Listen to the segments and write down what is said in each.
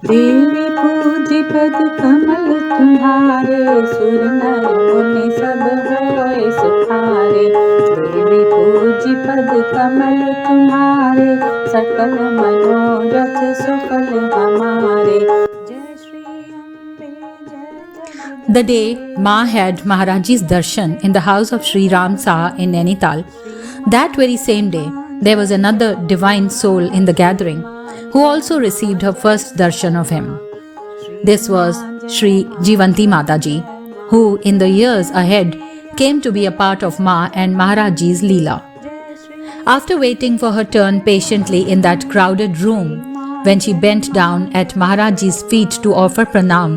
देवी पूजी पद कमल तुम्हारे, सुर नर मुनि सब होए सुखारे। देवी पूजी पद कमल तुम्हारे, सकल मनोरथ सुफल हमारे। जय श्री अम्बे जय। The day Ma had Maharaj's darshan in the house of Sri Ram Saha in Nainital, that very same day there was another divine soul in the gathering who also received her first darshan of him. This was Sri Jivanti Mataji, who in the years ahead came to be a part of Ma and Maharaj's Leela. After waiting for her turn patiently in that crowded room, when she bent down at Maharaj's feet to offer pranam,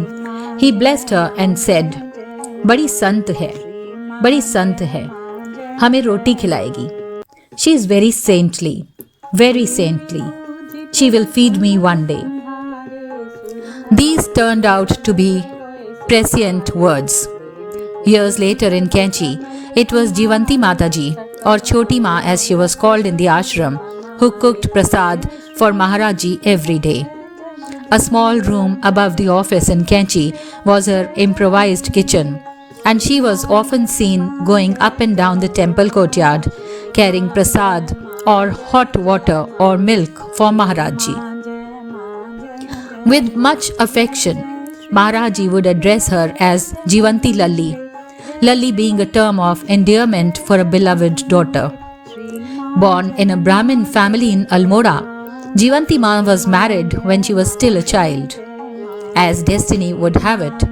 he blessed her and said, "Badi sant hai, hame roti khilayegi. She is very saintly. She will feed me one day." These turned out to be prescient words. Years later in Kenchi, it was Jivanti Mataji, or Choti Ma as she was called in the ashram, who cooked prasad for Maharaji every day. A small room above the office in Kenchi was her improvised kitchen, and she was often seen going up and down the temple courtyard, carrying prasad or hot water or milk for Maharaji. With much affection, Maharaji would address her as Jivanti Lalli, Lalli being a term of endearment for a beloved daughter. Born in a Brahmin family in Almora, Jivanti Ma was married when she was still a child. As destiny would have it,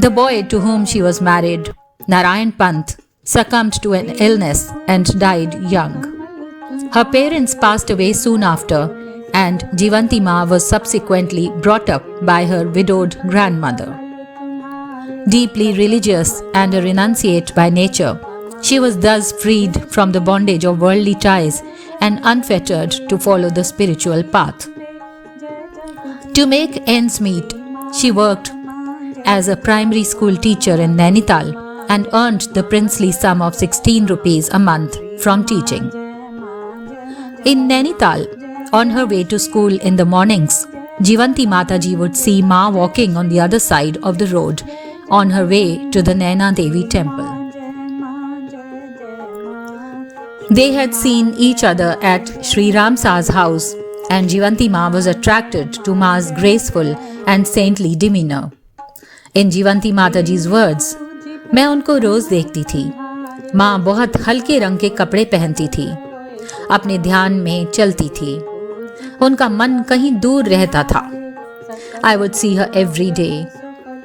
the boy to whom she was married, Narayan Pant, succumbed to an illness and died young. Her parents passed away soon after, and Jivanti Ma was subsequently brought up by her widowed grandmother. Deeply religious and a renunciate by nature, she was thus freed from the bondage of worldly ties and unfettered to follow the spiritual path. To make ends meet, she worked as a primary school teacher in Nainital and earned the princely sum of 16 rupees a month from teaching. In Nainital, on her way to school in the mornings, Jivanti Mataji would see Ma walking on the other side of the road on her way to the Naina Devi temple. They had seen each other at Sri Ram Sa's house, and Jivanti Ma was attracted to Ma's graceful and saintly demeanor. In Jivanti Mataji's words, "मैं उनको रोज देखती थी। माँ बहुत हल्के रंग के कपड़े पहनती थी, अपने ध्यान में चलती थी, उनका मन कहीं दूर रहता था। I would see her every day.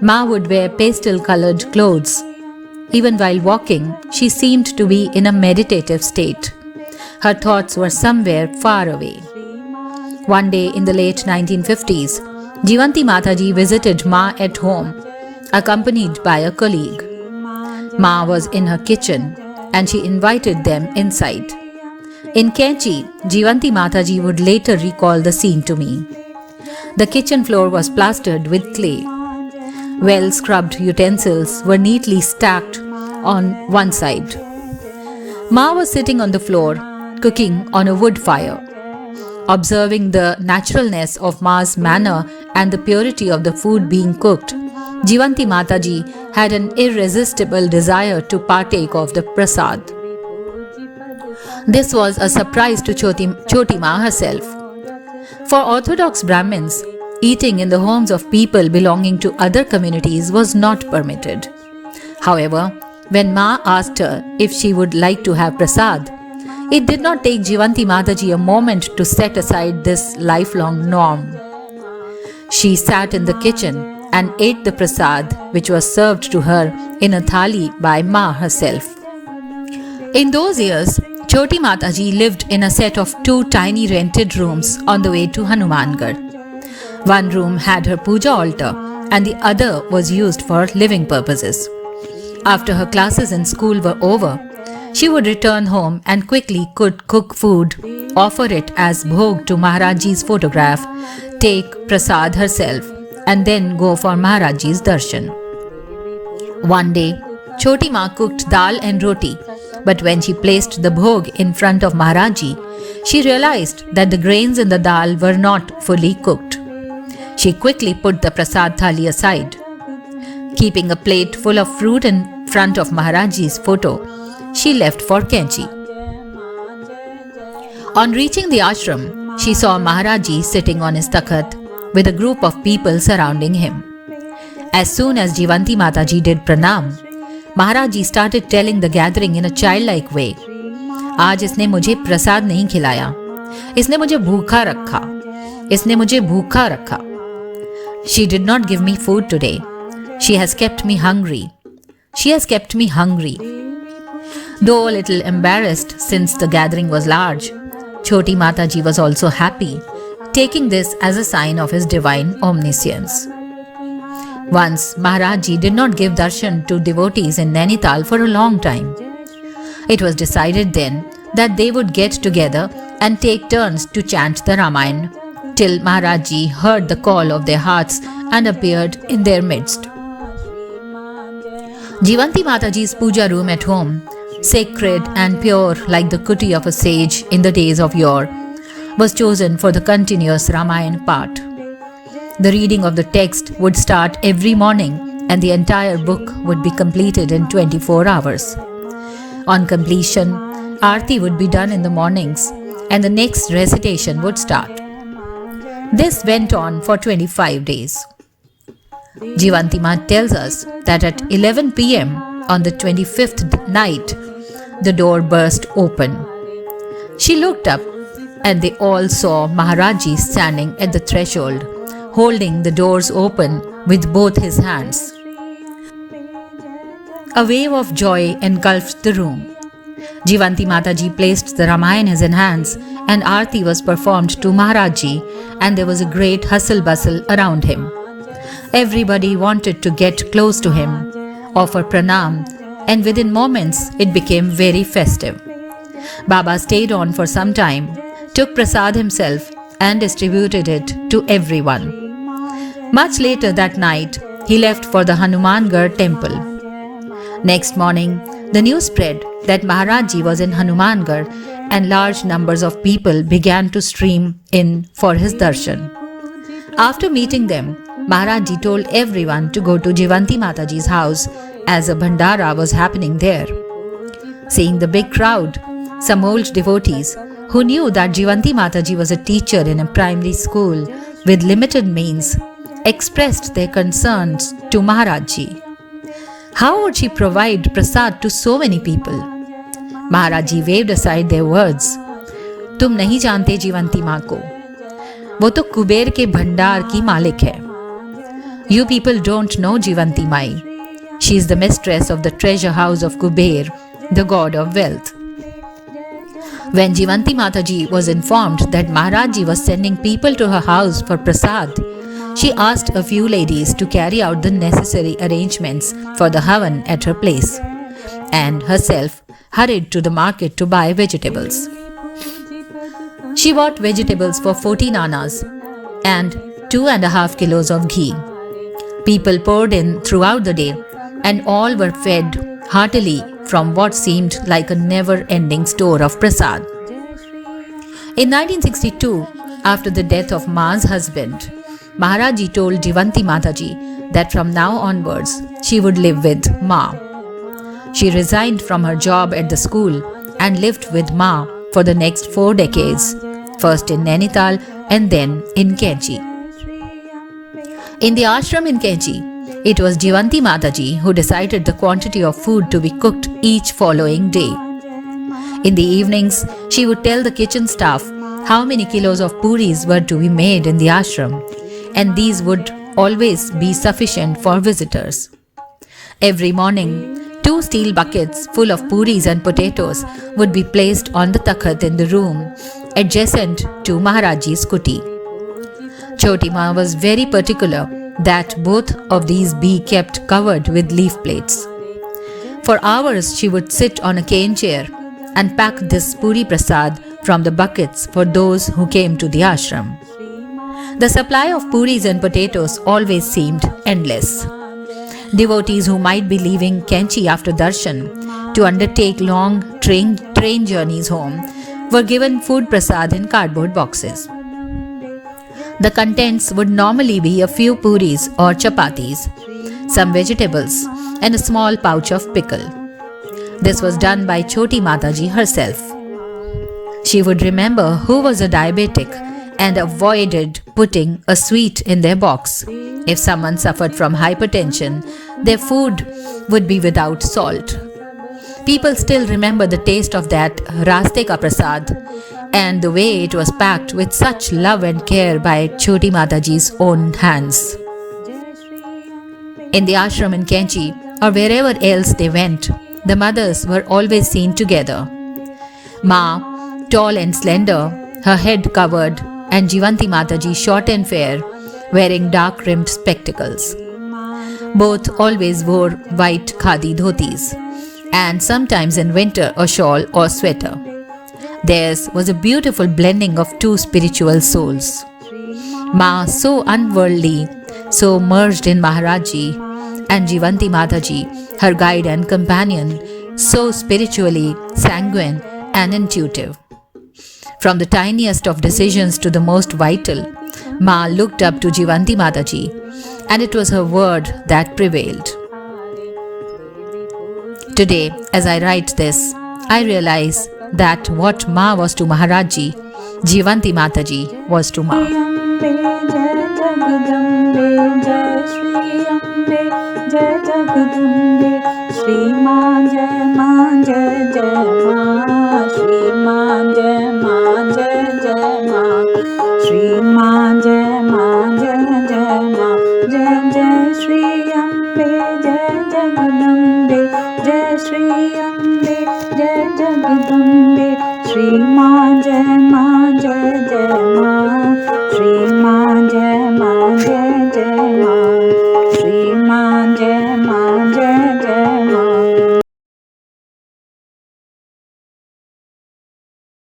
Ma would wear pastel-colored clothes. Even while walking, she seemed to be in a meditative state. Her thoughts were somewhere far away." One day in the late 1950s, Jivanti Mataji visited Ma at home, accompanied by a colleague. Ma was in her kitchen, and she invited them inside. In Kenchi, Jivanti Mataji would later recall the scene to me. The kitchen floor was plastered with clay. Well-scrubbed utensils were neatly stacked on one side. Ma was sitting on the floor, cooking on a wood fire. Observing the naturalness of Ma's manner and the purity of the food being cooked, Jivanti Mataji had an irresistible desire to partake of the prasad. This was a surprise to Choti Ma herself. For Orthodox Brahmins, eating in the homes of people belonging to other communities was not permitted. However, when Ma asked her if she would like to have prasad, it did not take Jivanti Mataji a moment to set aside this lifelong norm. She sat in the kitchen and ate the prasad, which was served to her in a thali by Ma herself. In those years, Choti Mataji lived in a set of 2 tiny rented rooms on the way to Hanumangarh. One room had her puja altar and the other was used for living purposes. After her classes in school were over, she would return home and quickly could cook food, offer it as bhog to Maharajji's photograph, take prasad herself, and then go for Maharajji's darshan. One day, Choti Ma cooked dal and roti, but when she placed the bhog in front of Maharajji, she realized that the grains in the dal were not fully cooked. She quickly put the prasad thali aside. Keeping a plate full of fruit in front of Maharajji's photo, she left for Kainchi. On reaching the ashram, she saw Maharajji sitting on his takhat with a group of people surrounding him. As soon as Jivanti Mataji did pranam, Maharajji started telling the gathering in a childlike way, आज इसने मुझे प्रसाद नहीं खिलाया, इसने मुझे भूखा रखा, इसने मुझे भूखा रखा. She did not give me food today. She has kept me hungry. She has kept me hungry. Though a little embarrassed since the gathering was large, Choti Mataji was also happy, taking this as a sign of his divine omniscience. Once, Maharajji did not give darshan to devotees in Nainital for a long time. It was decided then that they would get together and take turns to chant the Ramayana till Maharajji heard the call of their hearts and appeared in their midst. Jivanti Mataji's puja room at home, sacred and pure like the kuti of a sage in the days of yore, was chosen for the continuous Ramayana part. The reading of the text would start every morning and the entire book would be completed in 24 hours. On completion, Aarti would be done in the mornings and the next recitation would start. This went on for 25 days. Jivanti Ma tells us that at 11 p.m. on the 25th night, the door burst open. She looked up and they all saw Maharajji standing at the threshold, holding the doors open with both his hands. A wave of joy engulfed the room. Jivanti Mataji placed the Ramayana in his hands and Aarti was performed to Maharajji and there was a great hustle-bustle around him. Everybody wanted to get close to him, offer pranam, and within moments it became very festive. Baba stayed on for some time, took prasad himself and distributed it to everyone. Much later that night, he left for the Hanumangarh temple. Next morning, the news spread that Maharajji was in Hanumangarh and large numbers of people began to stream in for his darshan. After meeting them, Maharajji told everyone to go to Jivanti Mataji's house as a bhandara was happening there. Seeing the big crowd, some old devotees who knew that Jivanti Mataji was a teacher in a primary school with limited means expressed their concerns to Maharajji. How would she provide prasad to so many people? Maharajji waved aside their words. तुम नहीं जानते जीवंती माँ को, वो तो कुबेर के भंडार की मालिक है. You people don't know Jivanti Mai. She is the mistress of the treasure house of Kuber, the god of wealth. When Jivanti Mataji was informed that Maharajji was sending people to her house for prasad, she asked a few ladies to carry out the necessary arrangements for the havan at her place, and herself hurried to the market to buy vegetables. She bought vegetables for 14 annas and 2.5 kilos of ghee. People poured in throughout the day, and all were fed heartily from what seemed like a never-ending store of prasad. In 1962, after the death of Ma's husband, Maharajji told Jivanti Mataji that from now onwards she would live with Ma. She resigned from her job at the school and lived with Ma for the next 4 decades, first in Nainital and then in Kainchi. In the ashram in Kainchi, it was Jivanti Mataji who decided the quantity of food to be cooked each following day. In the evenings, she would tell the kitchen staff how many kilos of puris were to be made in the ashram, and these would always be sufficient for visitors. Every morning, 2 steel buckets full of puris and potatoes would be placed on the takhat in the room adjacent to Maharajji's kuti. Choti Ma was very particular that both of these be kept covered with leaf plates. For hours she would sit on a cane chair and pack this puri prasad from the buckets for those who came to the ashram. The supply of puris and potatoes always seemed endless. Devotees who might be leaving Kainchi after darshan to undertake long train journeys home were given food prasad in cardboard boxes. The contents would normally be a few puris or chapatis, some vegetables, and a small pouch of pickle. This was done by Choti Mataji herself. She would remember who was a diabetic and avoided putting a sweet in their box. If someone suffered from hypertension, their food would be without salt. People still remember the taste of that Raste Ka Prasad and the way it was packed with such love and care by Choti Mataji's own hands. In the ashram in Kenchi or wherever else they went, the mothers were always seen together. Ma, tall and slender, her head covered, and Jivanti Mataji short and fair, wearing dark-rimmed spectacles. Both always wore white khadi dhotis, and sometimes in winter a shawl or sweater. Theirs was a beautiful blending of two spiritual souls. Ma so unworldly, so merged in Maharajji, and Jivanti Mataji, her guide and companion, so spiritually sanguine and intuitive. From the tiniest of decisions to the most vital, Ma looked up to Jivanti Mataji, and it was her word that prevailed. Today, as I write this, I realize that what Ma was to Maharajji, Jivanti Mataji was to Ma. Shri Ma Jai Ma Jai Jai Ma, Shri Ma Jai Ma Jai Jai Ma, Shri Ma Jai Ma Jai Jai Ma, Jai Jai Shri Ambe, Jai Jagadambe, Jai Shri Ambe, Jai Jagadambe, Shri Ma Jai Ma Jai Jai Ma, Shri Ma Jai Ma Jai Jai Ma.